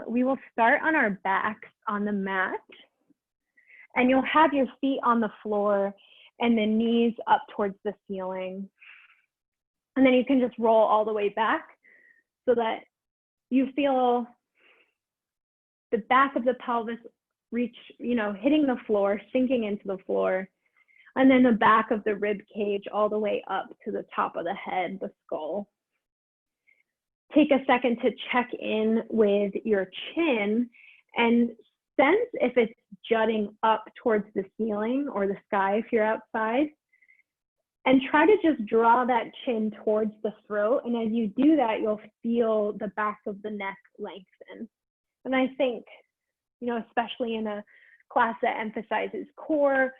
we will start on our backs on the mat, and you'll have your feet on the floor and the knees up towards the ceiling. And then you can just roll all the way back so that you feel the back of the pelvis reach, hitting the floor, sinking into the floor, and then the back of the rib cage all the way up to the top of the head, the skull. Take a second to check in with your chin and sense if it's jutting up towards the ceiling or the sky if you're outside. And try to just draw that chin towards the throat. And as you do that, you'll feel the back of the neck lengthen. And I think, especially in a class that emphasizes core,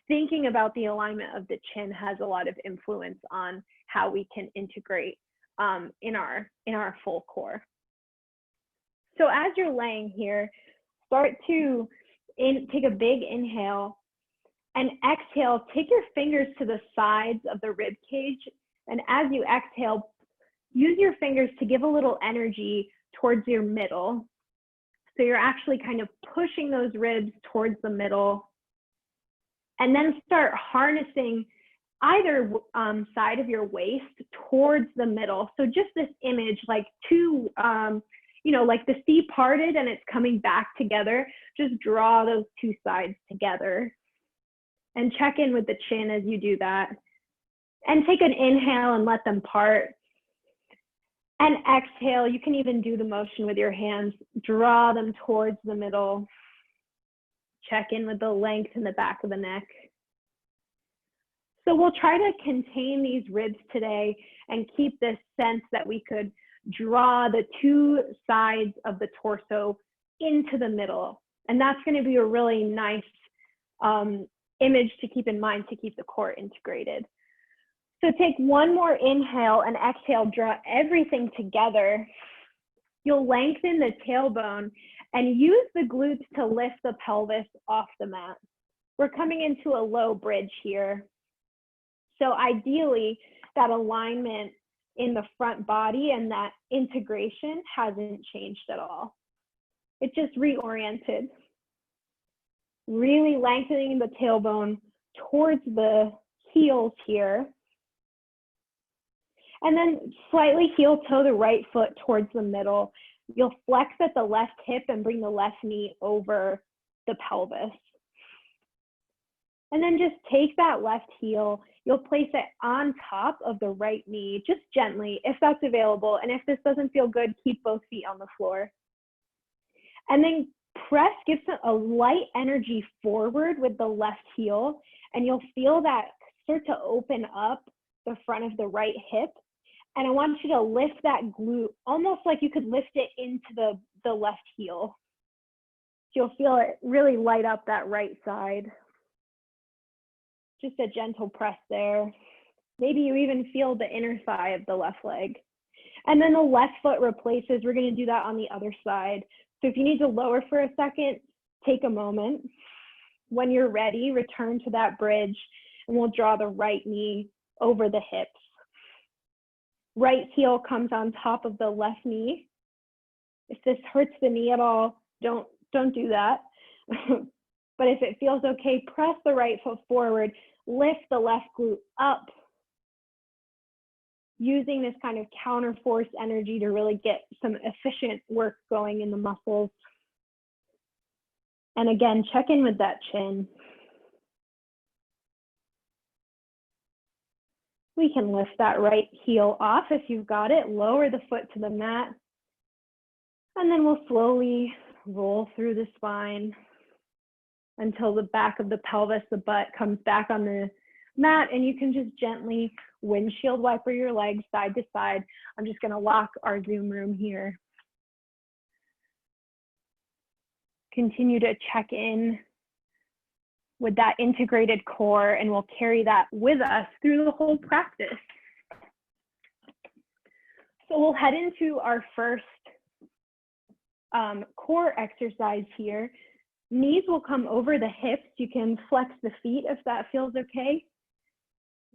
thinking about the alignment of the chin has a lot of influence on how we can integrate in our full core. So as you're laying here, start to take a big inhale and exhale. Take your fingers to the sides of the rib cage, and as you exhale, use your fingers to give a little energy towards your middle. So you're actually kind of pushing those ribs towards the middle, and then start harnessing either side of your waist towards the middle. So just this image, like two, like the C parted and it's coming back together. Just draw those two sides together and check in with the chin as you do that. And take an inhale and let them part. And exhale, you can even do the motion with your hands. Draw them towards the middle. Check in with the length in the back of the neck. So we'll try to contain these ribs today and keep this sense that we could draw the two sides of the torso into the middle. And that's going to be a really nice image to keep in mind to keep the core integrated. So take one more inhale and exhale, draw everything together. You'll lengthen the tailbone and use the glutes to lift the pelvis off the mat. We're coming into a low bridge here. So ideally, that alignment in the front body and that integration hasn't changed at all. It just reoriented. Really lengthening the tailbone towards the heels here. And then slightly heel toe the right foot towards the middle. You'll flex at the left hip and bring the left knee over the pelvis. And then just take that left heel. You'll place it on top of the right knee, just gently, if that's available. And if this doesn't feel good, keep both feet on the floor. And then press, give a light energy forward with the left heel. And you'll feel that start to open up the front of the right hip. And I want you to lift that glute, almost like you could lift it into the left heel. You'll feel it really light up that right side. Just a gentle press there. Maybe you even feel the inner thigh of the left leg. And then the left foot replaces. We're going to do that on the other side. So if you need to lower for a second, take a moment. When you're ready, return to that bridge, and we'll draw the right knee over the hips. Right heel comes on top of the left knee. If this hurts the knee at all, don't do that. But if it feels okay, press the right foot forward, lift the left glute up, using this kind of counter force energy to really get some efficient work going in the muscles. And again, check in with that chin. We can lift that right heel off if you've got it, lower the foot to the mat, and then we'll slowly roll through the spine until the back of the pelvis, the butt comes back on the mat, and you can just gently windshield wiper your legs side to side. I'm just going to lock our Zoom room here. Continue to check in with that integrated core, and we'll carry that with us through the whole practice. So we'll head into our first core exercise here. Knees will come over the hips. You can flex the feet if that feels okay.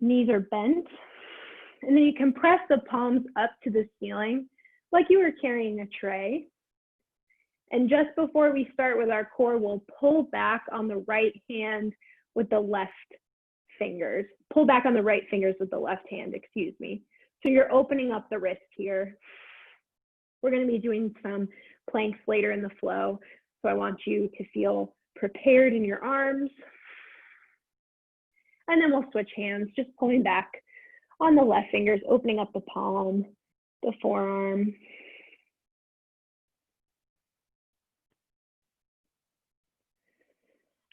Knees are bent. And then you can press the palms up to the ceiling like you were carrying a tray. And just before we start with our core, we'll pull back on the right hand with the left fingers. Pull back on the right fingers with the left hand, excuse me. So you're opening up the wrist here. We're going to be doing some planks later in the flow. So I want you to feel prepared in your arms. And then we'll switch hands, just pulling back on the left fingers, opening up the palm, the forearm.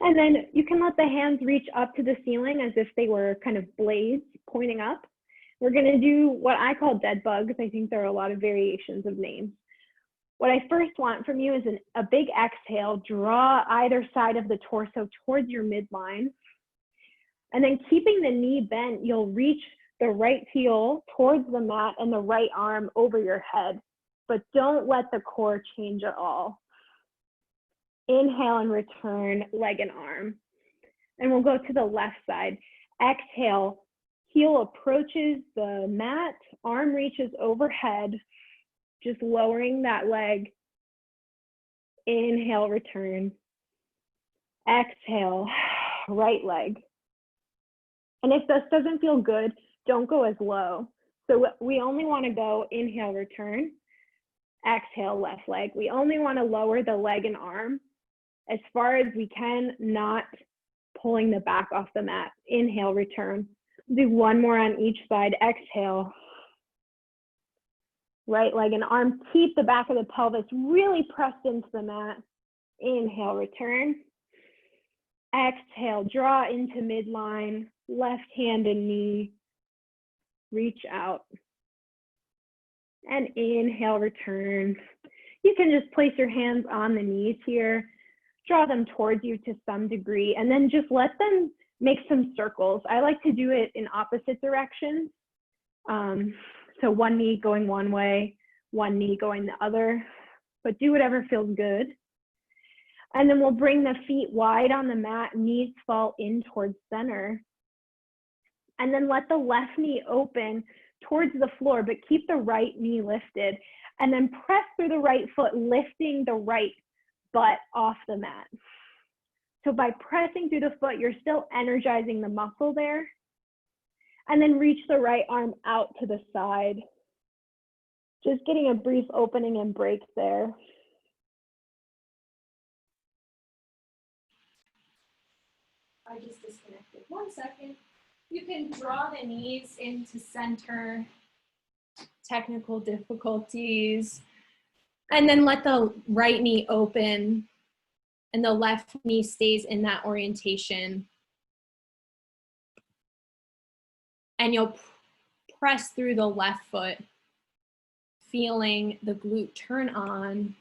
And then you can let the hands reach up to the ceiling as if they were kind of blades pointing up. We're going to do what I call dead bugs. I think there are a lot of variations of names. What I first want from you is a big exhale. Draw either side of the torso towards your midline. And then keeping the knee bent, you'll reach the right heel towards the mat and the right arm over your head. But don't let the core change at all. Inhale and return, leg and arm. And we'll go to the left side. Exhale, heel approaches the mat, arm reaches overhead, just lowering that leg. Inhale, return. Exhale, right leg. And if this doesn't feel good, don't go as low. So we only want to go inhale, return. Exhale, left leg. We only want to lower the leg and arm as far as we can, not pulling the back off the mat. Inhale, return. Do one more on each side. Exhale. Right leg and arm. Keep the back of the pelvis really pressed into the mat. Inhale, return. Exhale, draw into midline. Left hand and knee. Reach out. And inhale, return. You can just place your hands on the knees here. Draw them towards you to some degree, and then just let them make some circles. I like to do it in opposite directions. So one knee going one way, one knee going the other, but do whatever feels good. And then we'll bring the feet wide on the mat, knees fall in towards center. And then let the left knee open towards the floor, but keep the right knee lifted. And then press through the right foot, lifting the right butt off the mat. So by pressing through the foot, you're still energizing the muscle there. And then reach the right arm out to the side. Just getting a brief opening and break there. I just disconnected. 1 second. You can draw the knees into center. Technical difficulties. And then let the right knee open and the left knee stays in that orientation. And you'll press through the left foot, feeling the glute turn on.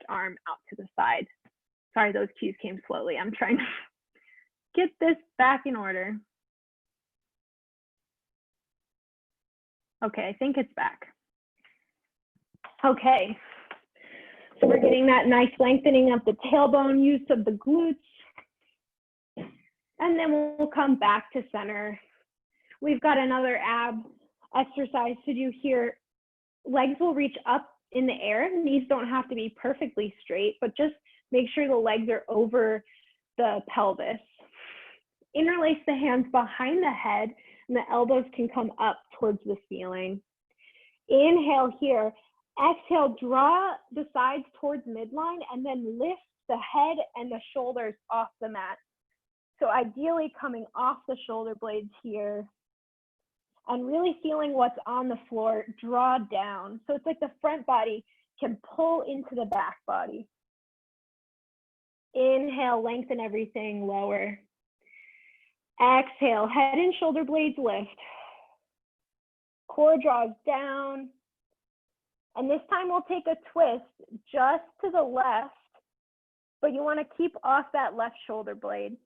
Arm out to the side. Sorry, those cues came slowly. I'm trying to get this back in order. Okay, I think it's back. Okay, so we're getting that nice lengthening of the tailbone, use of the glutes. And then we'll come back to center. We've got another ab exercise to do here. Legs will reach up in the air. Knees don't have to be perfectly straight, but just make sure the legs are over the pelvis. Interlace the hands behind the head, and the elbows can come up towards the ceiling. Inhale here. Exhale, draw the sides towards midline, and then lift the head and the shoulders off the mat. So ideally coming off the shoulder blades here and really feeling what's on the floor, draw down. So it's like the front body can pull into the back body. Inhale, lengthen everything, lower. Exhale, head and shoulder blades lift. Core draws down. And this time we'll take a twist just to the left, but you want to keep off that left shoulder blade.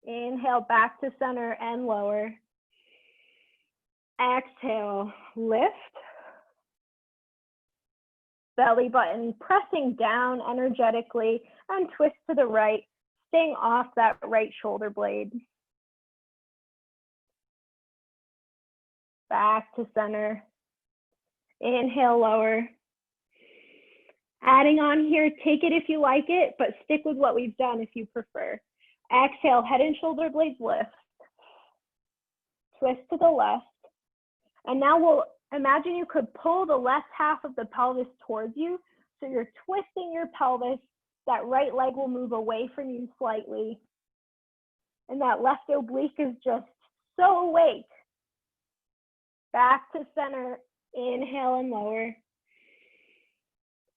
Inhale, back to center and lower. Exhale, lift. Belly button pressing down energetically and twist to the right, staying off that right shoulder blade. back to center. Inhale, lower. Adding on here, take it if you like it, but stick with what we've done if you prefer. Exhale, head and shoulder blades lift. Twist to the left. And now we'll imagine you could pull the left half of the pelvis towards you. So you're twisting your pelvis. That right leg will move away from you slightly. And that left oblique is just so awake. Back to center. Inhale and lower.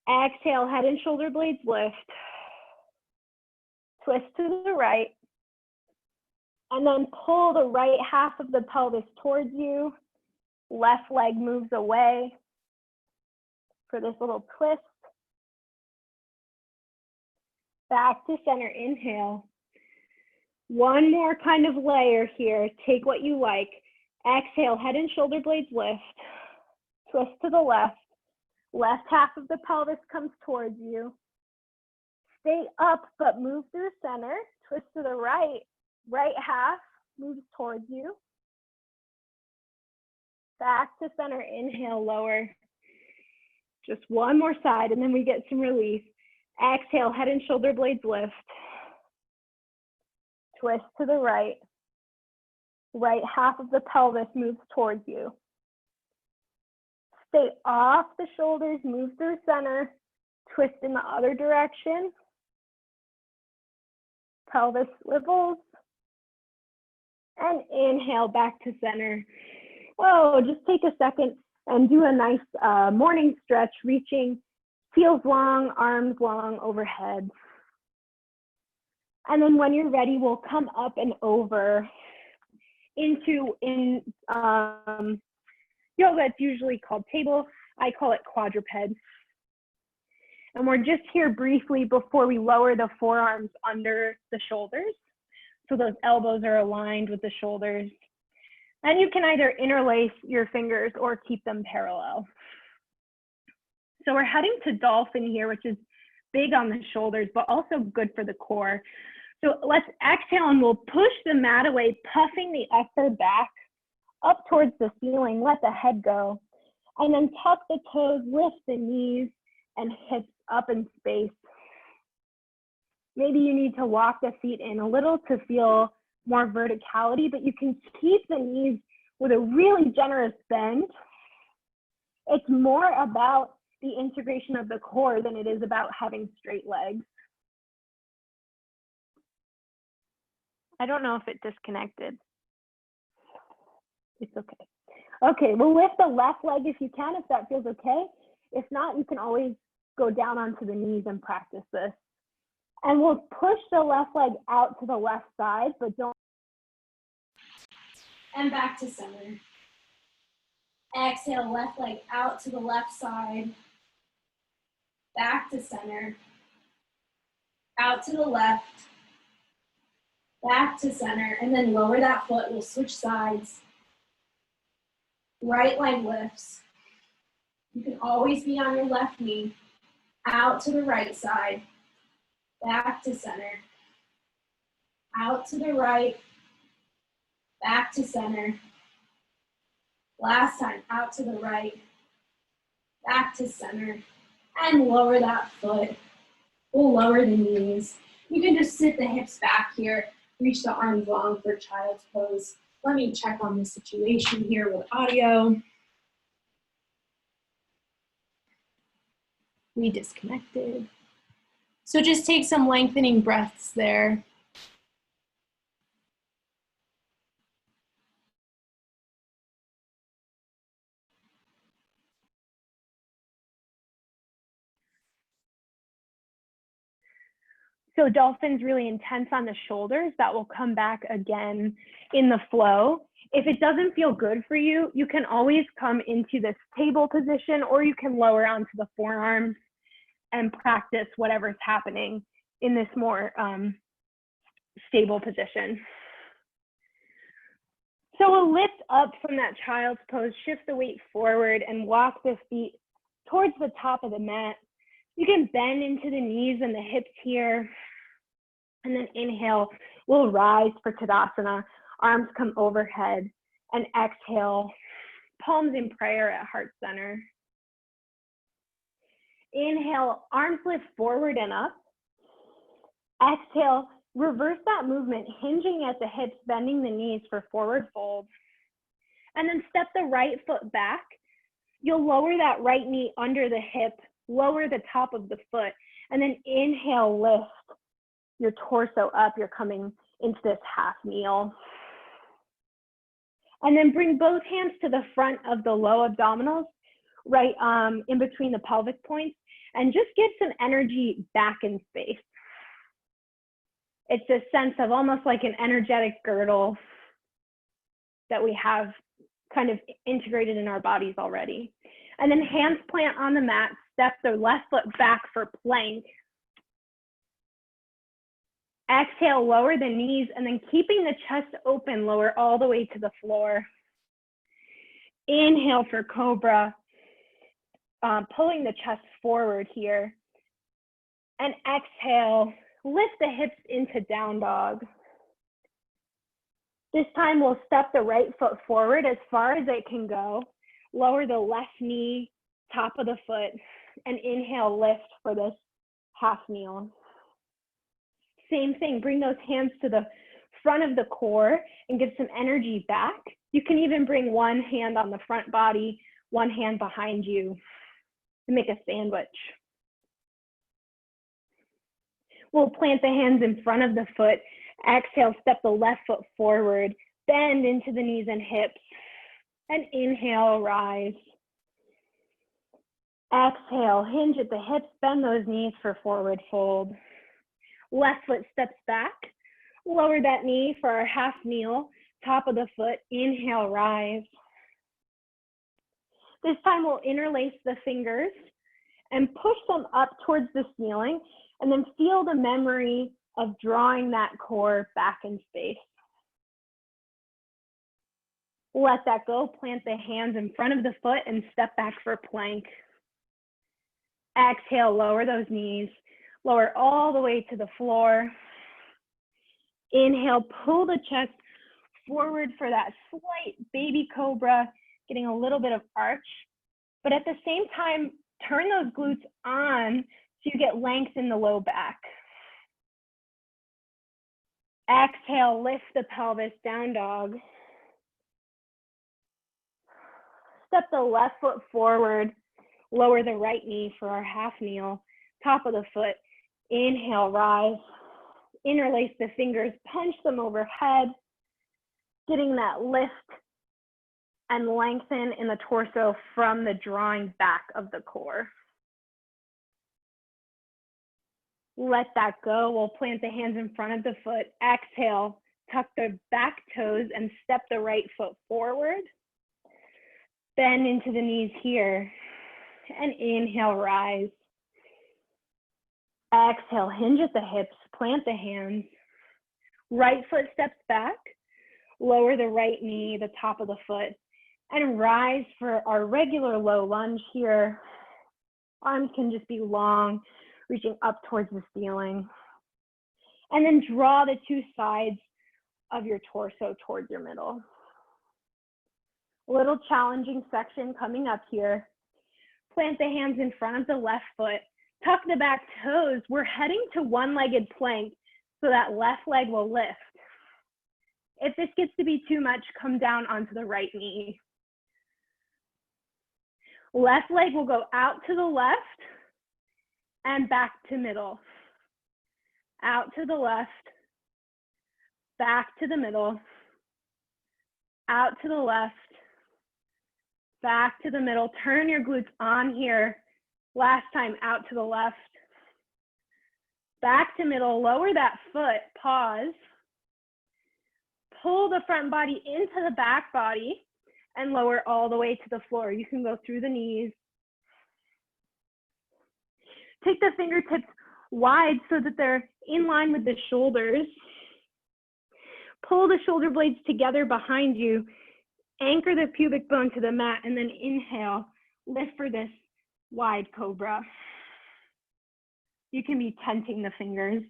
Exhale, head and shoulder blades lift. Twist to the right. And then pull the right half of the pelvis towards you. Left leg moves away for this little twist. Back to center, inhale. One more kind of layer here. Take what you like. Exhale, head and shoulder blades lift. Twist to the left. Left half of the pelvis comes towards you. Stay up, but move through center. Twist to the right. Right half moves towards you. Back to center, inhale, lower. Just one more side, and then we get some relief. Exhale, head and shoulder blades lift. Twist to the right. Right half of the pelvis moves towards you. Stay off the shoulders, move through center. Twist in the other direction. Pelvis swivels. And inhale back to center. Whoa, just take a second and do a nice morning stretch, reaching heels long, arms long overhead. And then when you're ready, we'll come up and over into yoga. It's usually called table. I call it quadruped. And we're just here briefly before we lower the forearms under the shoulders. So those elbows are aligned with the shoulders. And you can either interlace your fingers or keep them parallel. So we're heading to dolphin here, which is big on the shoulders, but also good for the core. So let's exhale and we'll push the mat away, puffing the upper back up towards the ceiling. Let the head go. And then tuck the toes, lift the knees and hips up in space. Maybe you need to walk the feet in a little to feel more verticality, but you can keep the knees with a really generous bend. It's more about the integration of the core than it is about having straight legs. I don't know if it disconnected. It's okay. Okay, we'll lift the left leg if you can, if that feels okay. If not, you can always go down onto the knees and practice this. And we'll push the left leg out to the left side, but don't. And back to center. Exhale, left leg out to the left side. Back to center. Out to the left. Back to center. And then lower that foot. We'll switch sides. Right leg lifts. You can always be on your left knee. Out to the right side. Back to center. Out to the right. Back to center. Last time, out to the right. Back to center. And lower that foot. We'll lower the knees. You can just sit the hips back here. Reach the arms long for child's pose. Let me check on the situation here with audio. We disconnected. So just take some lengthening breaths there. So dolphin's really intense on the shoulders. That will come back again in the flow. If it doesn't feel good for you, you can always come into this table position, or you can lower onto the forearms and practice whatever's happening in this more stable position. So we'll lift up from that child's pose, shift the weight forward and walk the feet towards the top of the mat. You can bend into the knees and the hips here. And then inhale, we'll rise for Tadasana. Arms come overhead. And exhale, palms in prayer at heart center. Inhale, arms lift forward and up. Exhale, reverse that movement, hinging at the hips, bending the knees for forward fold. And then step the right foot back. You'll lower that right knee under the hip, lower the top of the foot, and then inhale, lift your torso up. You're coming into this half kneel. And then bring both hands to the front of the low abdominals, right in between the pelvic points, and just get some energy back in space. It's a sense of almost like an energetic girdle that we have kind of integrated in our bodies already. And then hands plant on the mat, step the left foot back for plank. Exhale, lower the knees, and then keeping the chest open, lower all the way to the floor. Inhale for cobra, pulling the chest forward here. And exhale, lift the hips into down dog. This time we'll step the right foot forward as far as it can go. Lower the left knee, top of the foot, and inhale, lift for this half kneel. Same thing, bring those hands to the front of the core and get some energy back. You can even bring one hand on the front body, one hand behind you to make a sandwich. We'll plant the hands in front of the foot. Exhale, step the left foot forward, bend into the knees and hips, and inhale, rise. Exhale, hinge at the hips, bend those knees for forward fold. Left foot steps back, lower that knee for our half kneel, top of the foot, inhale, rise. This time we'll interlace the fingers and push them up towards the ceiling, and then feel the memory of drawing that core back in space. Let that go, plant the hands in front of the foot and step back for plank. Exhale, lower those knees, lower all the way to the floor. Inhale, pull the chest forward for that slight baby cobra, getting a little bit of arch, but at the same time, turn those glutes on so you get length in the low back. Exhale, lift the pelvis, down dog. Step the left foot forward, lower the right knee for our half kneel, top of the foot, inhale, rise. Interlace the fingers, punch them overhead, getting that lift and lengthen in the torso from the drawing back of the core. Let that go. We'll plant the hands in front of the foot. Exhale, tuck the back toes and step the right foot forward. Bend into the knees here and inhale, rise. Exhale, hinge at the hips, plant the hands. Right foot steps back, lower the right knee, the top of the foot, and rise for our regular low lunge here. Arms can just be long, reaching up towards the ceiling. And then draw the two sides of your torso towards your middle. A little challenging section coming up here. Plant the hands in front of the left foot. Tuck the back toes. We're heading to one-legged plank so that left leg will lift. If this gets to be too much, come down onto the right knee. Left leg will go out to the left and back to middle. Out to the left, back to the middle, out to the left, back to the middle. Turn your glutes on here. Last time, out to the left, back to middle, lower that foot, pause. Pull the front body into the back body and lower all the way to the floor. You can go through the knees. Take the fingertips wide so that they're in line with the shoulders. Pull the shoulder blades together behind you. Anchor the pubic bone to the mat and then inhale. Lift for this wide cobra. You can be tenting the fingers.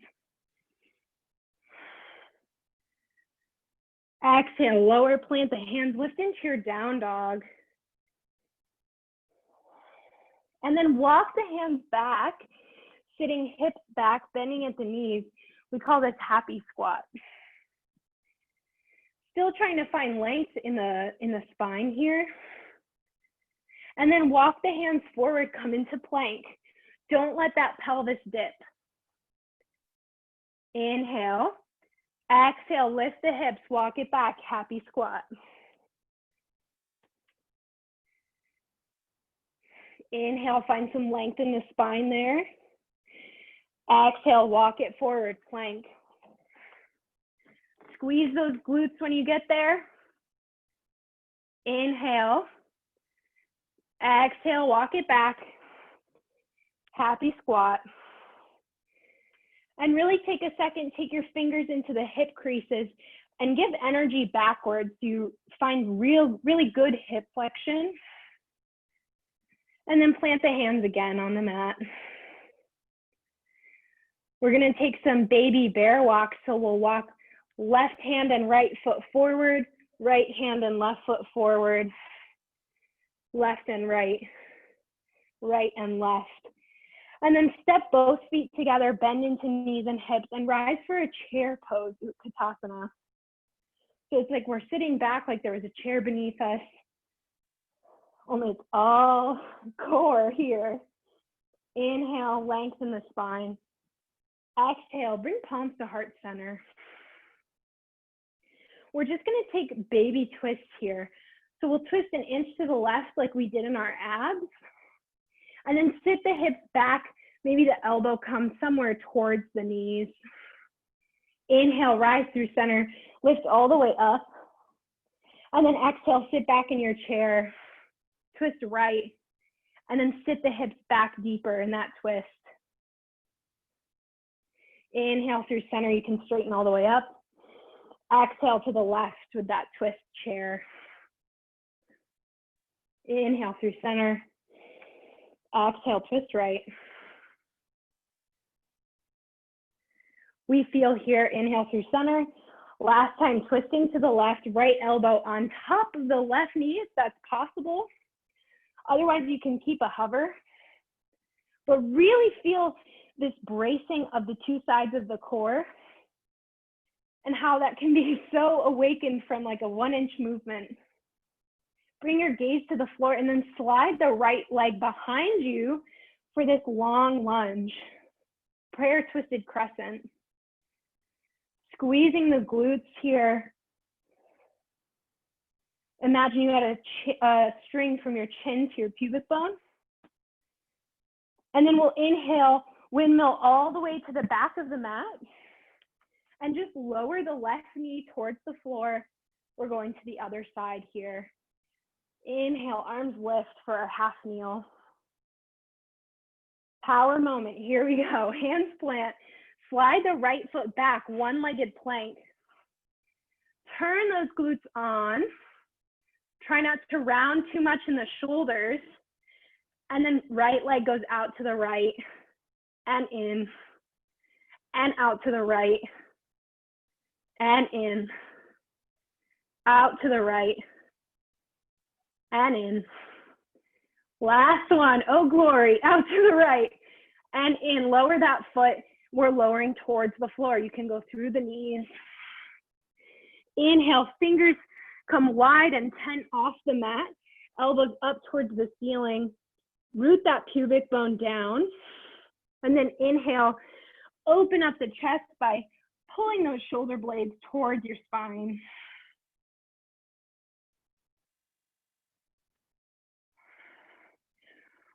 Exhale, lower, plant the hands, lift into your down dog. And then walk the hands back, sitting hips back, bending at the knees. We call this happy squat. Still trying to find length in the spine here. And then walk the hands forward, come into plank. Don't let that pelvis dip. Inhale. Exhale, lift the hips, walk it back, happy squat. Inhale, find some length in the spine there. Exhale, walk it forward, plank. Squeeze those glutes when you get there. Inhale. Exhale, walk it back. Happy squat. And really take a second, take your fingers into the hip creases and give energy backwards. You find really good hip flexion. And then plant the hands again on the mat. We're gonna take some baby bear walk. So we'll walk left hand and right foot forward, right hand and left foot forward, left and right, right and left. And then step both feet together, bend into knees and hips, and rise for a chair pose, Utkatasana. So it's like we're sitting back like there was a chair beneath us, only it's all core here. Inhale, lengthen the spine. Exhale, bring palms to heart center. We're just gonna take baby twists here. So we'll twist an inch to the left like we did in our abs. And then sit the hips back, maybe the elbow comes somewhere towards the knees. Inhale, rise through center, lift all the way up. And then exhale, sit back in your chair, twist right, and then sit the hips back deeper in that twist. Inhale through center, you can straighten all the way up. Exhale to the left with that twist chair. Inhale through center. Exhale, twist right. We feel here, inhale through center. Last time, twisting to the left, right elbow on top of the left knee if that's possible. Otherwise, you can keep a hover. But really feel this bracing of the two sides of the core and how that can be so awakened from like a 1-inch movement. Bring your gaze to the floor and then slide the right leg behind you for this long lunge. Prayer twisted crescent. Squeezing the glutes here. Imagine you had a string from your chin to your pubic bone. And then we'll inhale, windmill all the way to the back of the mat. And just lower the left knee towards the floor. We're going to the other side here. Inhale, arms lift for our half kneel. Power moment, here we go. Hands plant, slide the right foot back, one-legged plank. Turn those glutes on. Try not to round too much in the shoulders. And then right leg goes out to the right and in and out to the right and in, out to the right and in. Last one, oh glory, out to the right and in. Lower that foot, we're lowering towards the floor. You can go through the knees. Inhale, fingers come wide and tent off the mat, elbows up towards the ceiling. Root that pubic bone down. And then inhale, open up the chest by pulling those shoulder blades towards your spine.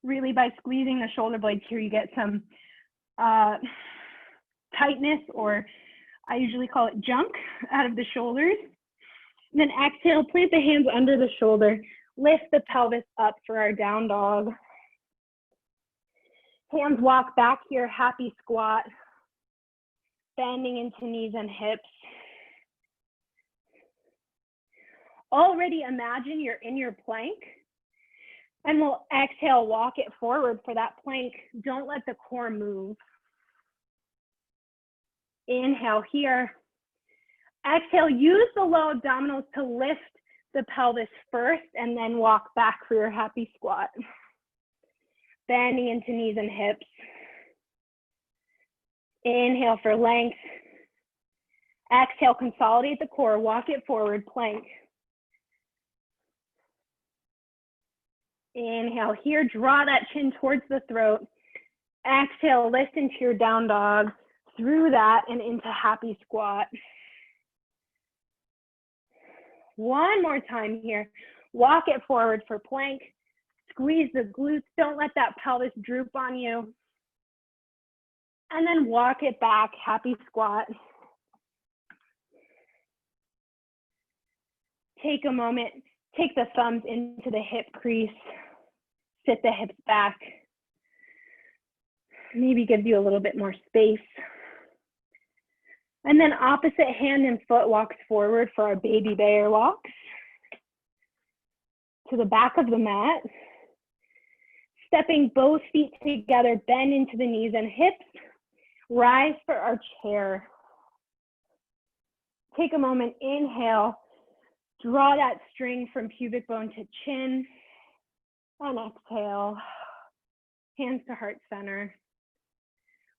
Really, by squeezing the shoulder blades here, you get some tightness, or I usually call it junk, out of the shoulders. And then exhale, plant the hands under the shoulder, lift the pelvis up for our down dog. Hands walk back here, happy squat, bending into knees and hips. Already imagine you're in your plank, and we'll exhale, walk it forward for that plank. Don't let the core move. Inhale here. Exhale, use the low abdominals to lift the pelvis first and then walk back for your happy squat. bending into knees and hips. Inhale for length. Exhale, consolidate the core, walk it forward, plank. Inhale here, draw that chin towards the throat. Exhale, lift into your down dog, through that and into happy squat. One more time here. Walk it forward for plank. Squeeze the glutes, don't let that pelvis droop on you. And then walk it back, happy squat. Take a moment, take the thumbs into the hip crease, sit the hips back. Maybe gives you a little bit more space. And then opposite hand and foot walks forward for our baby bear walks. To the back of the mat. Stepping both feet together, bend into the knees and hips. Rise for our chair. Take a moment, inhale. Draw that string from pubic bone to chin. And exhale. Hands to heart center.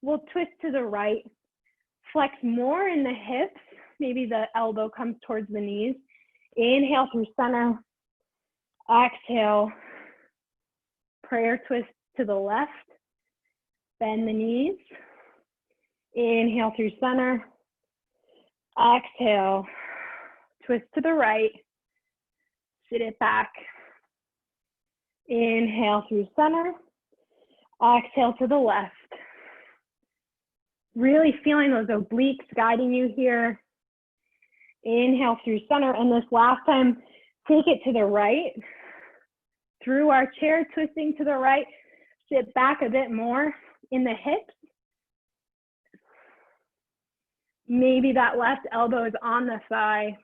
We'll twist to the right. Flex more in the hips. Maybe the elbow comes towards the knees. Inhale through center. Exhale. Prayer twist to the left. Bend the knees. Inhale through center. Exhale. Twist to the right. Sit it back. Inhale through center. Exhale to the left. Really feeling those obliques guiding you here. Inhale through center. And this last time, take it to the right. Through our chair, twisting to the right. Sit back a bit more in the hips. Maybe that left elbow is on the thigh.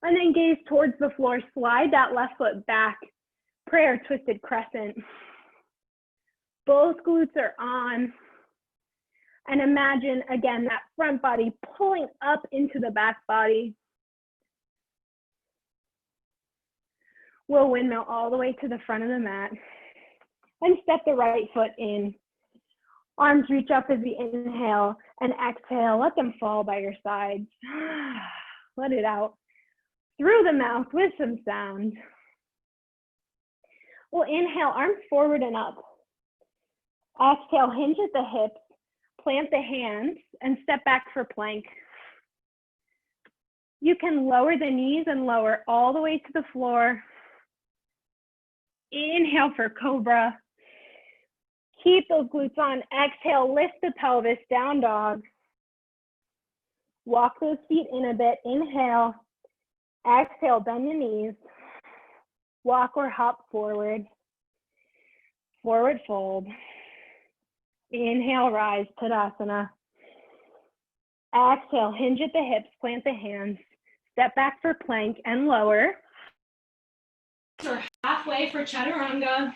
And then gaze towards the floor. Slide that left foot back. Prayer twisted crescent. Both glutes are on. And imagine, again, that front body pulling up into the back body. We'll windmill all the way to the front of the mat. And step the right foot in. Arms reach up as we inhale and exhale. Let them fall by your sides. Let it out. Through the mouth with some sound. We'll inhale, arms forward and up. Exhale, hinge at the hips. Plant the hands and step back for plank. You can lower the knees and lower all the way to the floor. Inhale for cobra. Keep those glutes on. Exhale, lift the pelvis, down dog. Walk those feet in a bit. Inhale. Exhale, bend the knees. Walk or hop forward. Forward fold. Inhale, rise, Tadasana. Exhale, hinge at the hips, plant the hands. Step back for plank and lower. Or halfway for Chaturanga.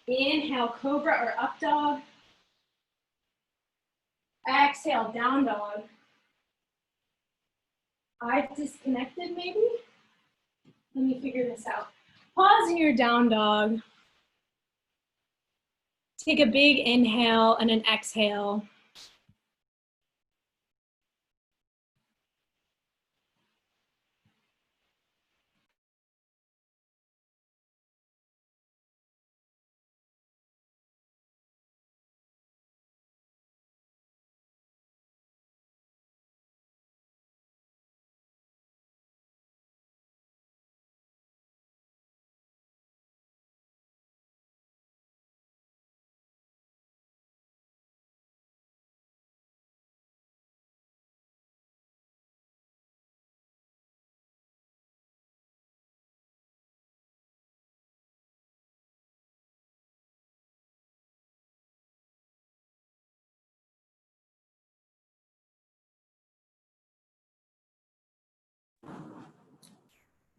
Inhale, cobra or up dog. Exhale, down dog. I've disconnected maybe? Let me figure this out. Pause in your down dog. Take a big inhale and an exhale.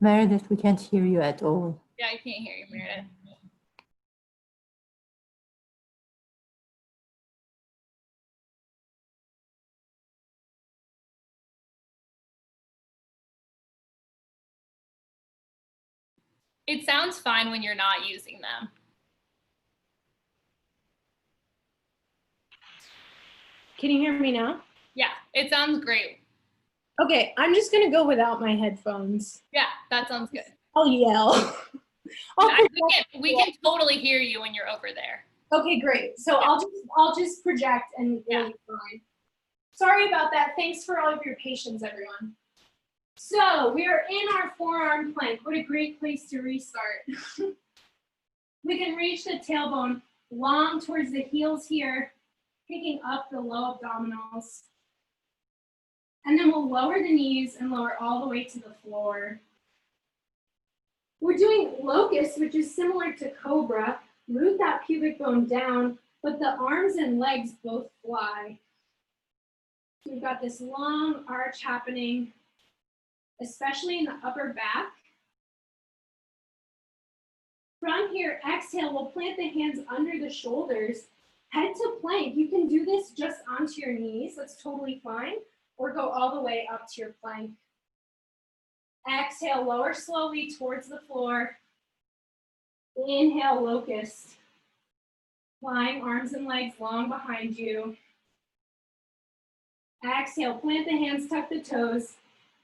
Meredith, we can't hear you at all. Yeah, I can't hear you, Meredith. It sounds fine when you're not using them. Can you hear me now? Yeah, it sounds great. Okay, I'm just gonna go without my headphones. Yeah, that sounds good. I'll yell. We can totally hear you when you're over there. Okay, great. So Yeah. I'll just project and Yeah. it'll be fine. Sorry about that. Thanks for all of your patience, everyone. So we are in our forearm plank. What a great place to restart. We can reach the tailbone long towards the heels here, picking up the low abdominals. And then we'll lower the knees and lower all the way to the floor. We're doing locust, which is similar to cobra. Root that pubic bone down, but the arms and legs both fly. So we've got this long arch happening, especially in the upper back. From here, exhale, we'll plant the hands under the shoulders. Head to plank. You can do this just onto your knees. That's totally fine. Or go all the way up to your plank. Exhale, lower slowly towards the floor. Inhale, locust. Flying arms and legs long behind you. Exhale, plant the hands, tuck the toes.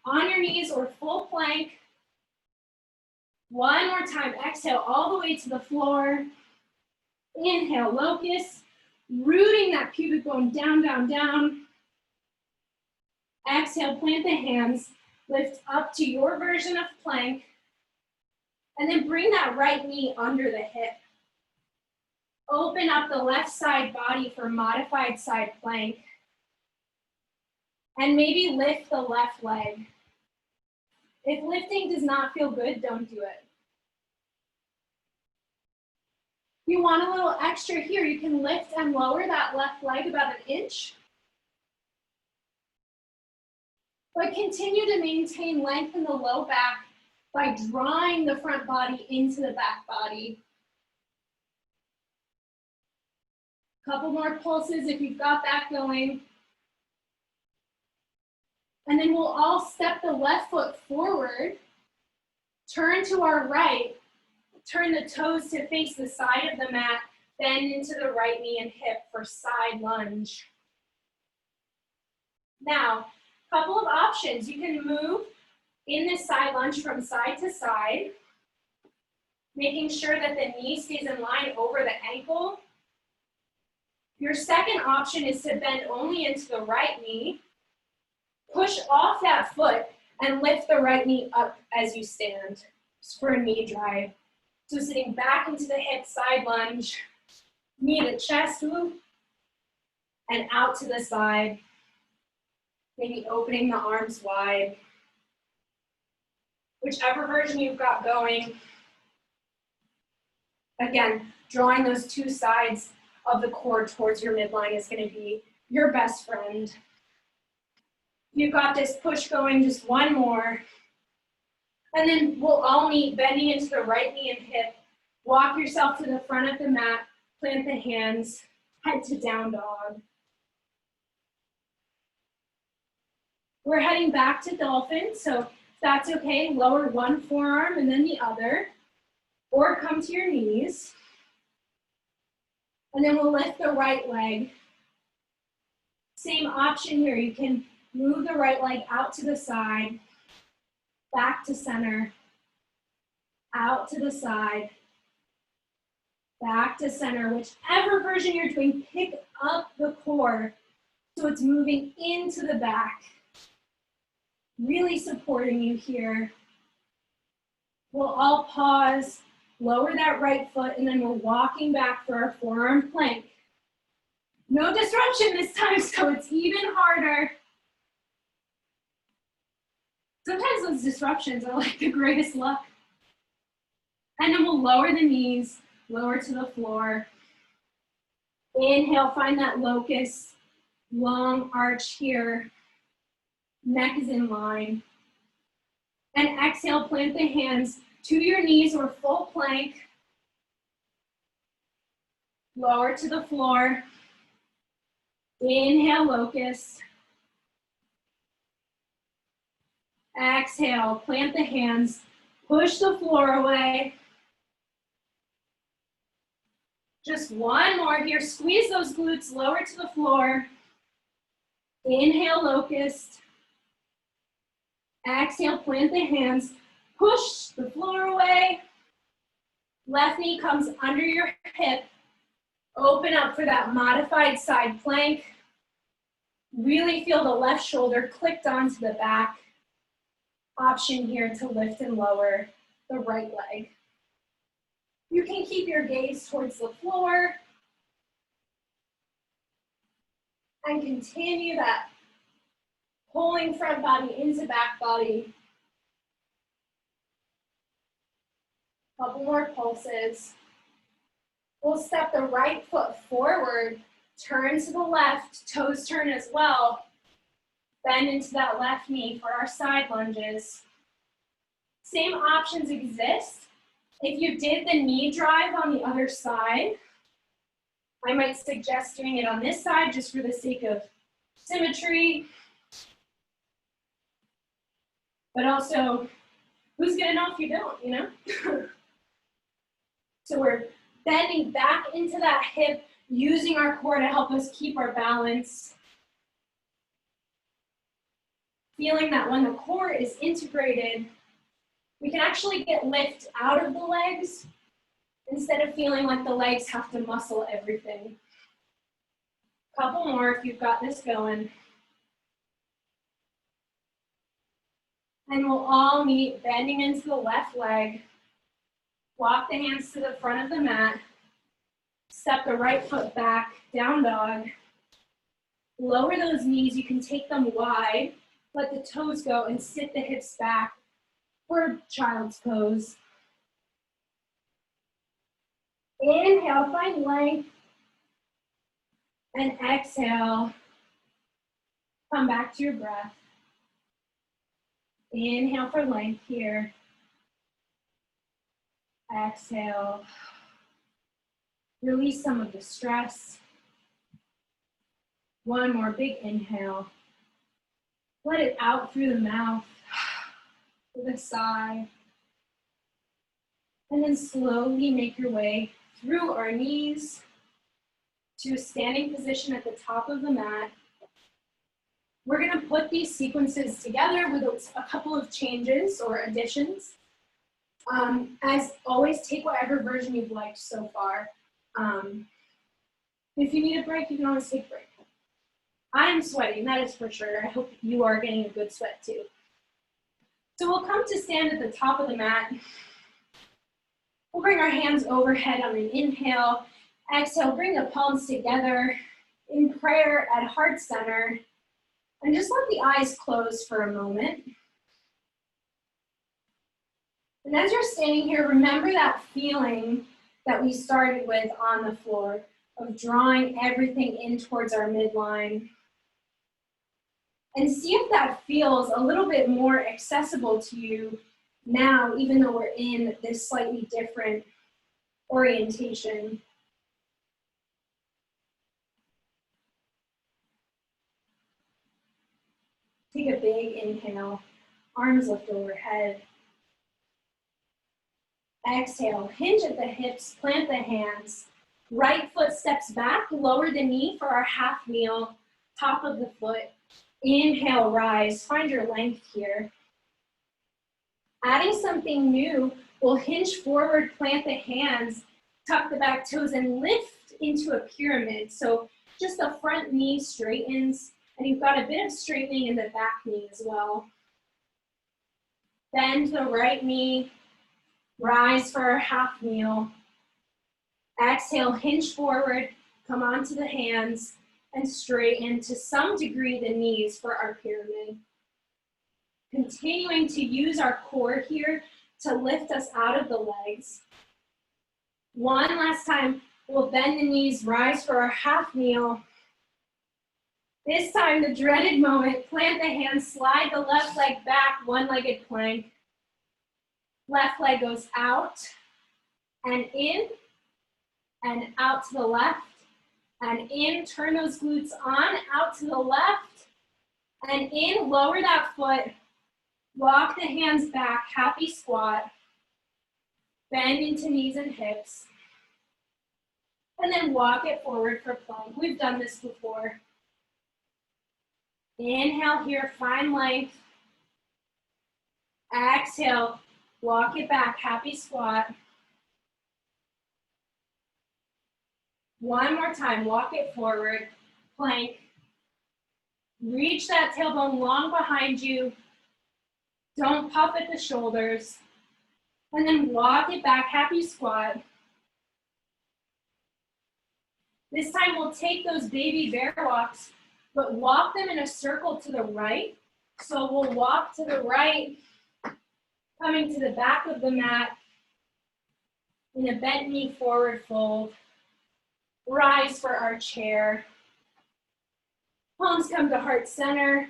On your knees or full plank. One more time, exhale all the way to the floor. Inhale, locust. Rooting that pubic bone down, down, down. Exhale, plant the hands. Lift up to your version of plank. And then bring that right knee under the hip. Open up the left side body for modified side plank. And maybe lift the left leg. If lifting does not feel good, don't do it. If you want a little extra here, you can lift and lower that left leg about 1 inch. But continue to maintain length in the low back by drawing the front body into the back body. Couple more pulses if you've got that going. And then we'll all step the left foot forward, turn to our right, turn the toes to face the side of the mat, bend into the right knee and hip for side lunge. Now, couple of options. You can move in this side lunge from side to side, making sure that the knee stays in line over the ankle. Your second option is to bend only into the right knee, push off that foot, and lift the right knee up as you stand for a knee drive. So sitting back into the hip, side lunge, knee to chest move, and out to the side. Maybe opening the arms wide. Whichever version you've got going. Again, drawing those two sides of the core towards your midline is going to be your best friend. You've got this push going, just one more. And then we'll all meet bending into the right knee and hip. Walk yourself to the front of the mat, plant the hands, head to down dog. We're heading back to dolphin, so if that's okay, lower one forearm and then the other, or come to your knees. And then we'll lift the right leg. Same option here, you can move the right leg out to the side, back to center, out to the side, back to center. Whichever version you're doing, pick up the core so it's moving into the back. Really supporting you here. We'll all pause, lower that right foot, and then we're walking back for our forearm plank. No disruption this time, so it's even harder. Sometimes those disruptions are like the greatest luck. And then we'll lower the knees, lower to the floor. Inhale, find that locust, long arch here. Neck is in line. And exhale, plant the hands to your knees or full plank. Lower to the floor. Inhale, locust. Exhale, plant the hands. Push the floor away. Just one more here. Squeeze those glutes lower to the floor. Inhale, locust. Exhale, plant the hands. Push the floor away. Left knee comes under your hip. Open up for that modified side plank. Really feel the left shoulder clicked onto the back. Option here to lift and lower the right leg. You can keep your gaze towards the floor and continue that pulling front body into back body. Couple more pulses. We'll step the right foot forward, turn to the left, toes turn as well. Bend into that left knee for our side lunges. Same options exist. If you did the knee drive on the other side, I might suggest doing it on this side just for the sake of symmetry. But also, who's gonna know if you don't, you know? So we're bending back into that hip, using our core to help us keep our balance. Feeling that when the core is integrated, we can actually get lift out of the legs instead of feeling like the legs have to muscle everything. Couple more if you've got this going. And we'll all meet bending into the left leg. Walk the hands to the front of the mat. Step the right foot back, down dog. Lower those knees, you can take them wide. Let the toes go and sit the hips back for child's pose. Inhale, find length. And exhale, come back to your breath. Inhale for length here. Exhale. Release some of the stress. One more big inhale. Let it out through the mouth with a sigh. And then slowly make your way through our knees to a standing position at the top of the mat. We're going to put these sequences together with a couple of changes or additions. As always, take whatever version you've liked so far. If you need a break, you can always take a break. I am sweating, that is for sure. I hope you are getting a good sweat too. So we'll come to stand at the top of the mat. We'll bring our hands overhead on an inhale. Exhale, bring the palms together in prayer at heart center. And just let the eyes close for a moment. And as you're standing here, remember that feeling that we started with on the floor of drawing everything in towards our midline. And see if that feels a little bit more accessible to you now, even though we're in this slightly different orientation. Take a big inhale, arms lift overhead. Exhale, hinge at the hips, plant the hands. Right foot steps back, lower the knee for our half kneel, top of the foot. Inhale, rise, find your length here. Adding something new, we'll hinge forward, plant the hands, tuck the back toes, and lift into a pyramid. So just the front knee straightens, and you've got a bit of straightening in the back knee as well. Bend the right knee, rise for our half kneel. Exhale, hinge forward, come onto the hands, and straighten to some degree the knees for our pyramid. Continuing to use our core here to lift us out of the legs. One last time, we'll bend the knees, rise for our half kneel. This time, the dreaded moment, plant the hands, slide the left leg back, one-legged plank. Left leg goes out and in and out to the left and in. Turn those glutes on, out to the left and in. Lower that foot. Walk the hands back, happy squat. Bend into knees and hips. And then walk it forward for plank. We've done this before. Inhale here, find length. Exhale, walk it back, happy squat. One more time, walk it forward, plank. Reach that tailbone long behind you. Don't puff at the shoulders. And then walk it back, happy squat. This time we'll take those baby bear walks, but walk them in a circle to the right. So we'll walk to the right, coming to the back of the mat in a bent knee forward fold. Rise for our chair. Palms come to heart center.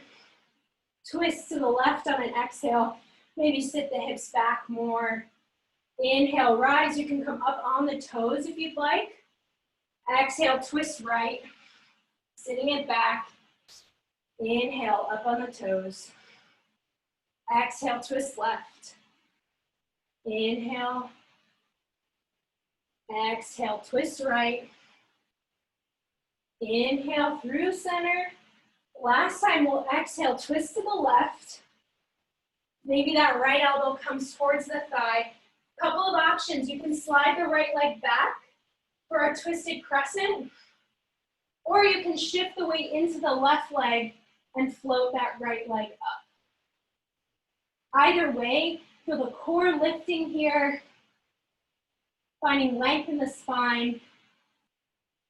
Twist to the left on an exhale. Maybe sit the hips back more. Inhale, rise. You can come up on the toes if you'd like. Exhale, twist right. Sitting it back. Inhale, up on the toes. Exhale, twist left. Inhale. Exhale, twist right. Inhale through center. Last time we'll exhale, twist to the left. Maybe that right elbow comes towards the thigh. Couple of options. You can slide the right leg back for a twisted crescent, or you can shift the weight into the left leg and float that right leg up. Either way, feel the core lifting here, finding length in the spine,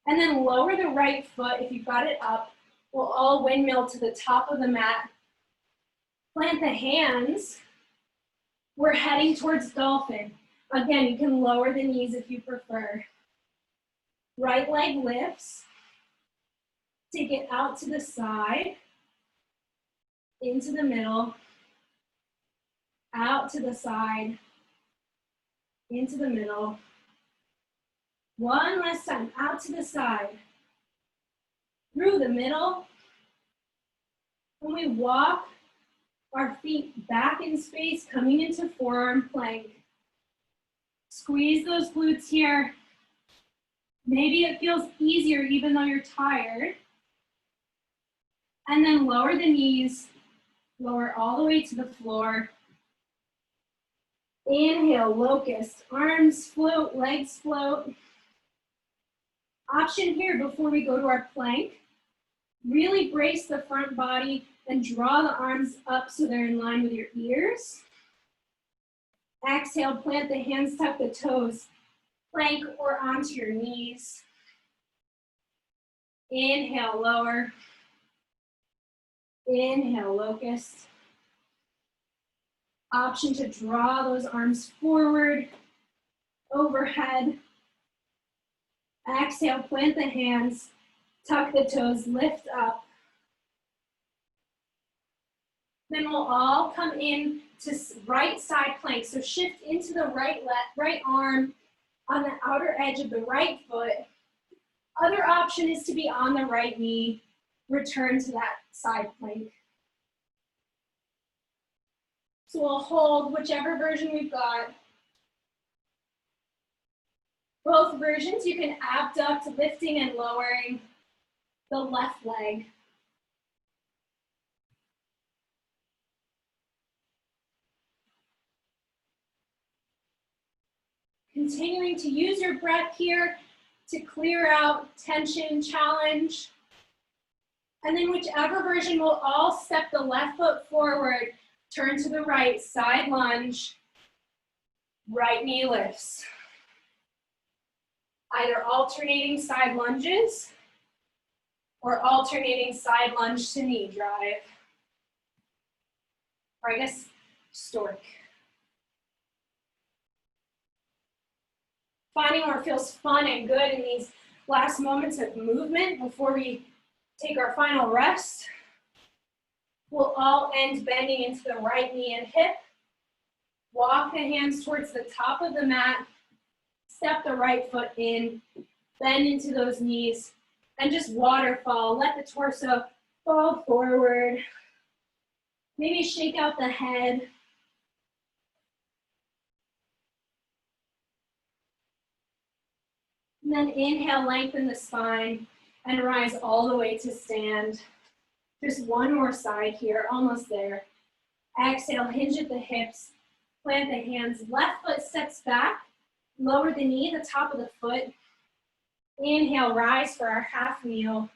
and then lower the right foot if you've got it up. We'll all windmill to the top of the mat. Plant the hands. We're heading towards dolphin. Again, you can lower the knees if you prefer. Right leg lifts. Take it out to the side, into the middle, out to the side, into the middle. One last time, out to the side, through the middle. When we walk our feet back in space, coming into forearm plank. Squeeze those glutes here. Maybe it feels easier even though you're tired. And then lower the knees, lower all the way to the floor. Inhale, locust, arms float, legs float. Option here before we go to our plank, really brace the front body and draw the arms up so they're in line with your ears. Exhale, plant the hands, tuck the toes, plank or onto your knees. Inhale, lower. Inhale, locust. Option to draw those arms forward, overhead. Exhale, plant the hands, tuck the toes, lift up. Then we'll all come in to right side plank. So shift into the right arm on the outer edge of the right foot. Other option is to be on the right knee. Return to that side plank. So we'll hold whichever version we've got. Both versions, you can abduct, lifting and lowering the left leg. Continuing to use your breath here to clear out tension, challenge. And then whichever version, we'll all step the left foot forward, turn to the right, side lunge, right knee lifts. Either alternating side lunges or alternating side lunge to knee drive. Or I guess stork. Finding where it feels fun and good in these last moments of movement before we take our final rest. We'll all end bending into the right knee and hip. Walk the hands towards the top of the mat. Step the right foot in. Bend into those knees. And just waterfall. Let the torso fall forward. Maybe shake out the head. And then inhale, lengthen the spine, and rise all the way to stand. Just one more side here, almost there. Exhale, hinge at the hips, plant the hands, left foot steps back, lower the knee, the top of the foot. Inhale, rise for our half kneel.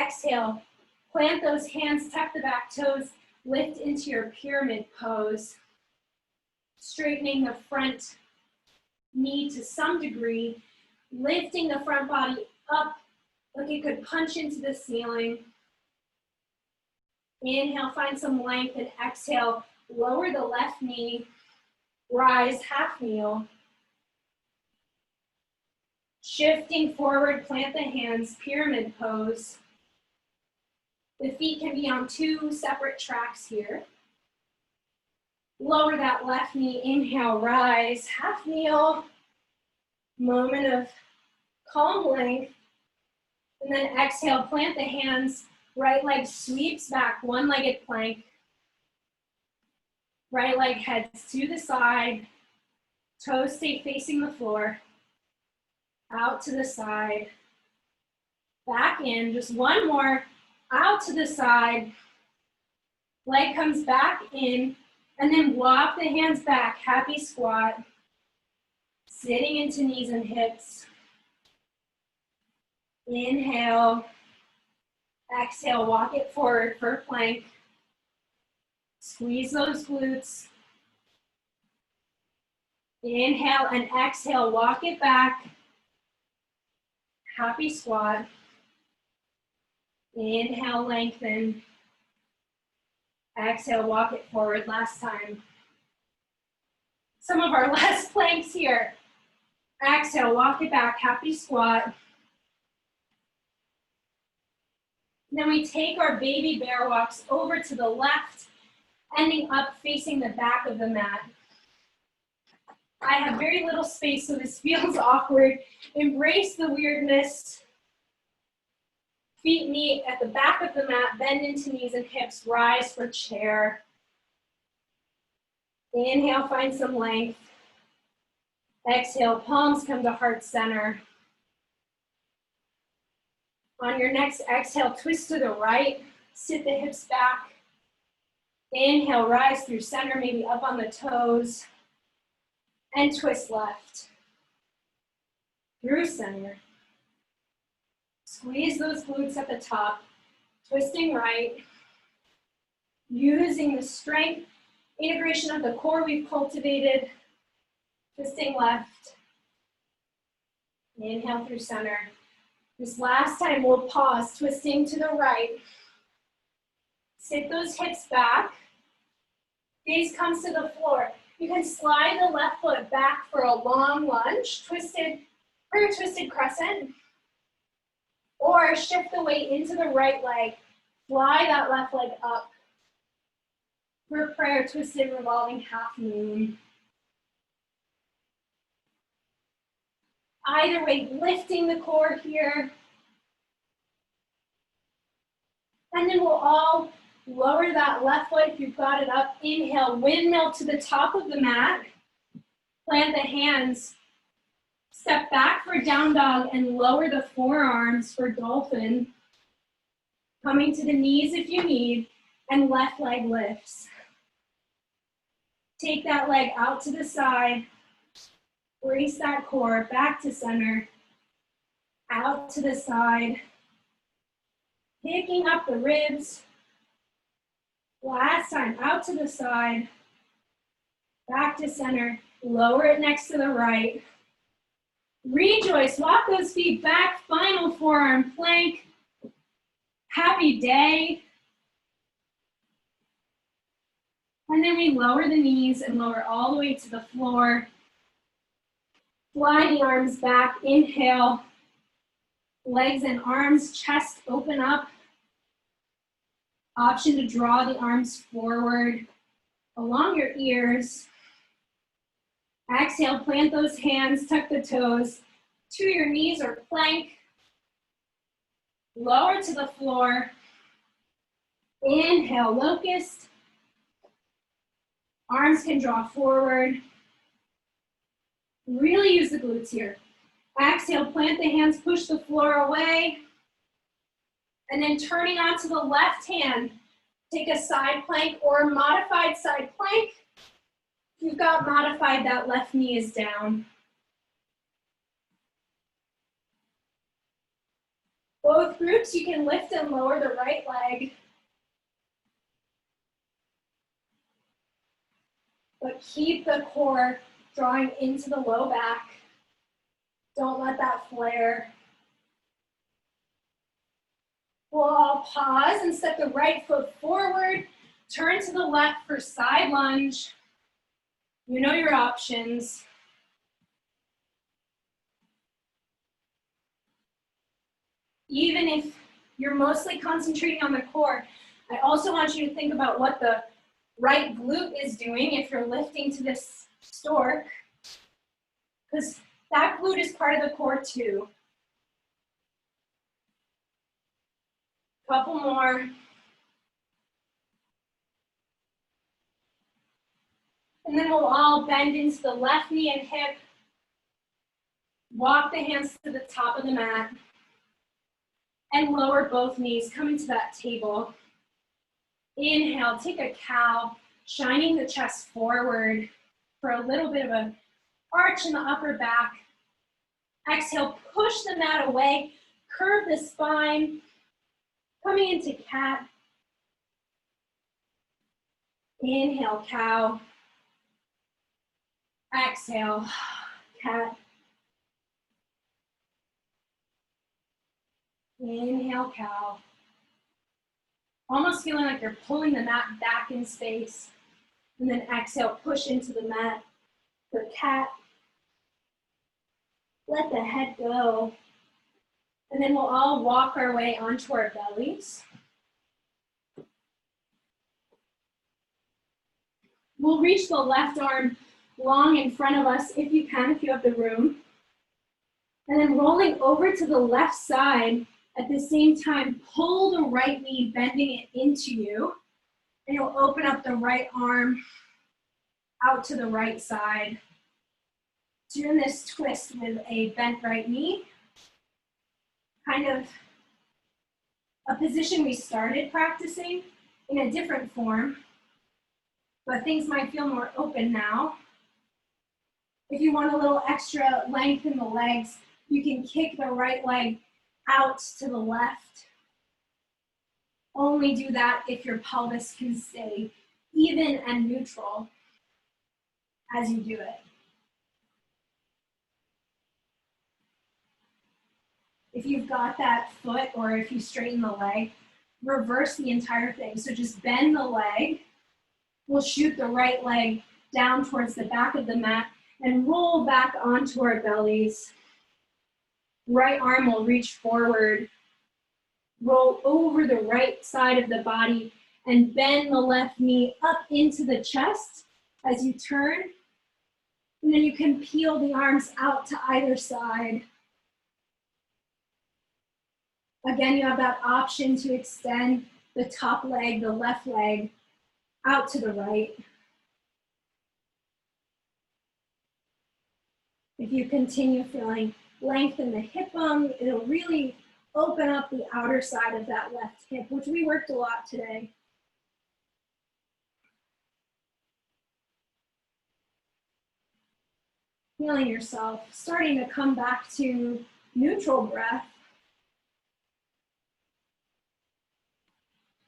Exhale, plant those hands, tuck the back toes, lift into your pyramid pose. Straightening the front knee to some degree, lifting the front body up like it could punch into the ceiling. Inhale, find some length, and exhale, lower the left knee, rise, half kneel. Shifting forward, plant the hands, pyramid pose. The feet can be on two separate tracks here. Lower that left knee, inhale, rise, half kneel. Moment of calm length. And then exhale, plant the hands, right leg sweeps back, one-legged plank. Right leg heads to the side, toes stay facing the floor. Out to the side, back in, just one more, out to the side, leg comes back in, and then walk the hands back, happy squat, sitting into knees and hips. Inhale, exhale, walk it forward for plank. Squeeze those glutes. Inhale and exhale, walk it back. Happy squat. Inhale, lengthen. Exhale, walk it forward. Last time. Some of our last planks here. Exhale, walk it back, happy squat. Then we take our baby bear walks over to the left, ending up facing the back of the mat. I have very little space, so this feels awkward. Embrace the weirdness. Feet meet at the back of the mat, bend into knees and hips, rise for chair. Inhale, find some length. Exhale, palms come to heart center. On your next exhale, twist to the right, sit the hips back. Inhale, rise through center, maybe up on the toes. And twist left. Through center. Squeeze those glutes at the top. Twisting right. Using the strength, integration of the core we've cultivated. Twisting left. Inhale through center. This last time we'll pause, twisting to the right. Sit those hips back. Gaze comes to the floor. You can slide the left foot back for a long lunge, twisted crescent. Or shift the weight into the right leg. Fly that left leg up. For prayer, twisted revolving half moon. Either way, lifting the core here. And then we'll all lower that left foot if you've got it up. Inhale, windmill to the top of the mat. Plant the hands. Step back for down dog and lower the forearms for dolphin. Coming to the knees if you need, and left leg lifts. Take that leg out to the side. Brace that core, back to center, out to the side, picking up the ribs. Last time, out to the side, back to center, lower it next to the right. Rejoice, walk those feet back, final forearm plank. Happy day. And then we lower the knees and lower all the way to the floor. Fly the arms back, inhale. Legs and arms, chest open up. Option to draw the arms forward along your ears. Exhale, plant those hands, tuck the toes to your knees or plank. Lower to the floor. Inhale, locust. Arms can draw forward. Really use the glutes here. Exhale, plant the hands, push the floor away. And then turning onto the left hand, take a side plank or a modified side plank. If you've got modified, that left knee is down. Both groups, you can lift and lower the right leg. But keep the core drawing into the low back. Don't let that flare. We'll all pause and step the right foot forward. Turn to the left for side lunge. You know your options. Even if you're mostly concentrating on the core, I also want you to think about what the right glute is doing if you're lifting to this stork, because that glute is part of the core too. Couple more. And then we'll all bend into the left knee and hip. Walk the hands to the top of the mat. And lower both knees, come into that table. Inhale, take a cow, shining the chest forward for a little bit of an arch in the upper back. Exhale, push the mat away, curve the spine, coming into cat. Inhale, cow. Exhale, cat. Inhale, cow. Almost feeling like you're pulling the mat back in space. And then exhale, push into the mat for cat. Let the head go. And then we'll all walk our way onto our bellies. We'll reach the left arm long in front of us if you can, if you have the room. And then rolling over to the left side, at the same time, pull the right knee, bending it into you. And you'll open up the right arm out to the right side. Doing this twist with a bent right knee. Kind of a position we started practicing in a different form, but things might feel more open now. If you want a little extra length in the legs, you can kick the right leg out to the left. Only do that if your pelvis can stay even and neutral as you do it. If you've got that foot or if you straighten the leg, reverse the entire thing. So just bend the leg. We'll shoot the right leg down towards the back of the mat and roll back onto our bellies. Right arm will reach forward. Roll over the right side of the body and bend the left knee up into the chest as you turn. And then you can peel the arms out to either side. Again, you have that option to extend the top leg, the left leg, out to the right. If you continue feeling length in the hip bone, it'll really open up the outer side of that left hip, which we worked a lot today. Feeling yourself starting to come back to neutral breath.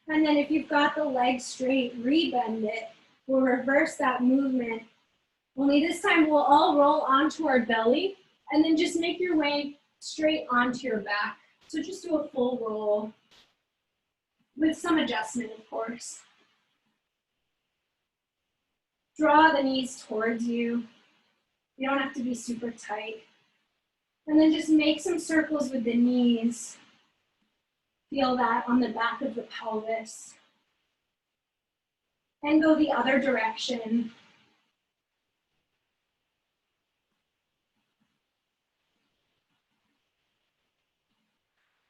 And then if you've got the leg straight, rebend it. We'll reverse that movement. Only this time we'll all roll onto our belly and then just make your way straight onto your back. So just do a full roll with some adjustment, of course. Draw the knees towards you. You don't have to be super tight. And then just make some circles with the knees. Feel that on the back of the pelvis. And go the other direction.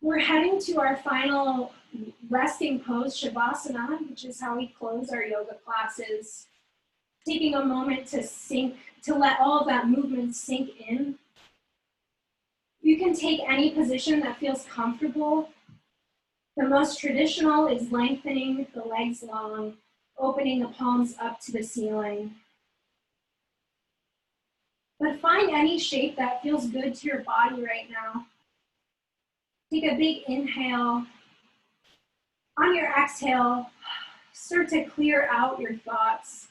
We're heading to our final resting pose, Shavasana, which is how we close our yoga classes. Taking a moment to let all of that movement sink in. You can take any position that feels comfortable. The most traditional is lengthening the legs long, opening the palms up to the ceiling. But find any shape that feels good to your body right now. Take a big inhale. On your exhale, start to clear out your thoughts.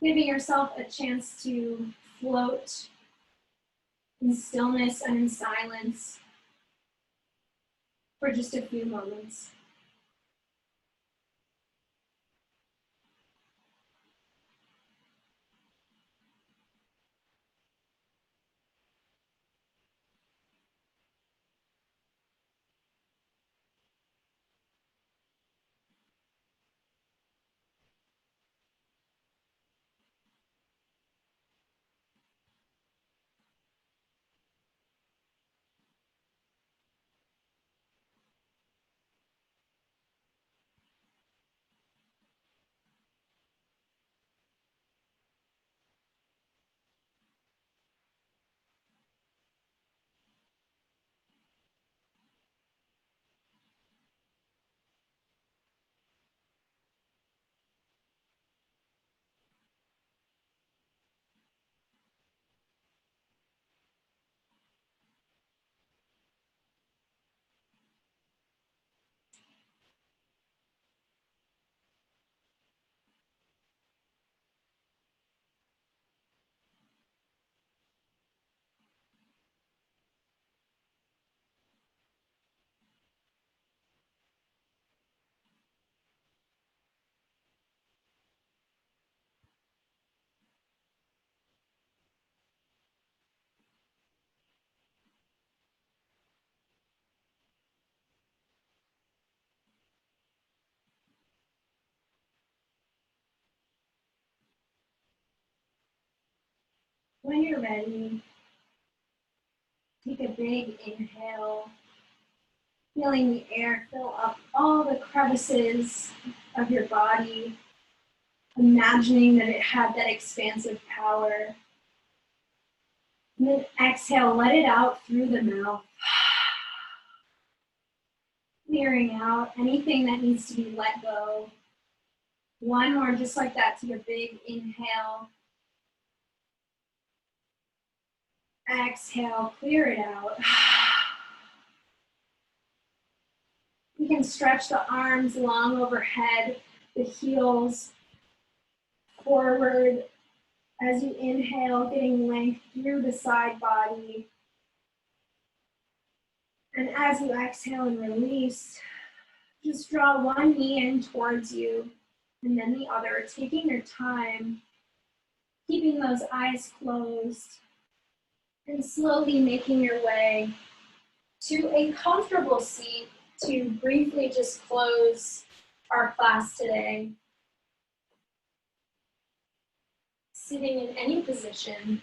Giving yourself a chance to float in stillness and in silence for just a few moments. When you're ready, take a big inhale, feeling the air fill up all the crevices of your body, imagining that it had that expansive power. And then exhale, let it out through the mouth. Clearing out anything that needs to be let go. One more, just like that, take a big inhale. Exhale, clear it out. You can stretch the arms long overhead, the heels forward as you inhale, getting length through the side body. And as you exhale and release, just draw one knee in towards you and then the other, taking your time, keeping those eyes closed, and slowly making your way to a comfortable seat to briefly just close our class today. Sitting in any position.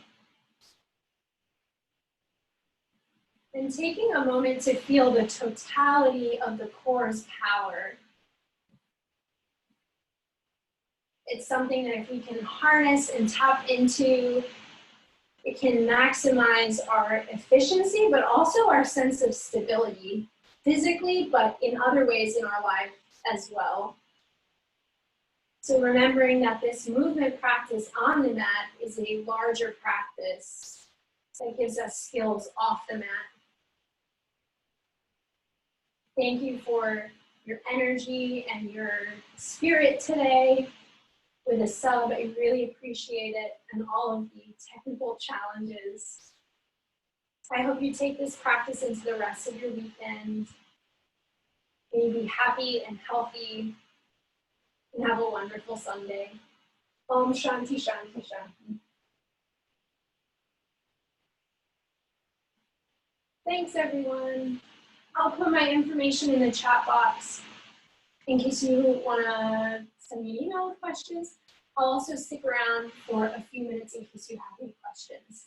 And taking a moment to feel the totality of the core's power. It's something that if we can harness and tap into, it can maximize our efficiency, but also our sense of stability, physically, but in other ways in our life as well. So remembering that this movement practice on the mat is a larger practice that gives us skills off the mat. Thank you for your energy and your spirit today. With a sub, I really appreciate it, and all of the technical challenges. I hope you take this practice into the rest of your weekend. May you be happy and healthy, and have a wonderful Sunday. Om Shanti Shanti Shanti. Thanks, everyone. I'll put my information in the chat box in case you want to send me an email with questions. I'll also stick around for a few minutes in case you have any questions.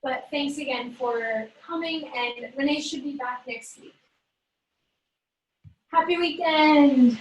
But thanks again for coming, and Renee should be back next week. Happy weekend.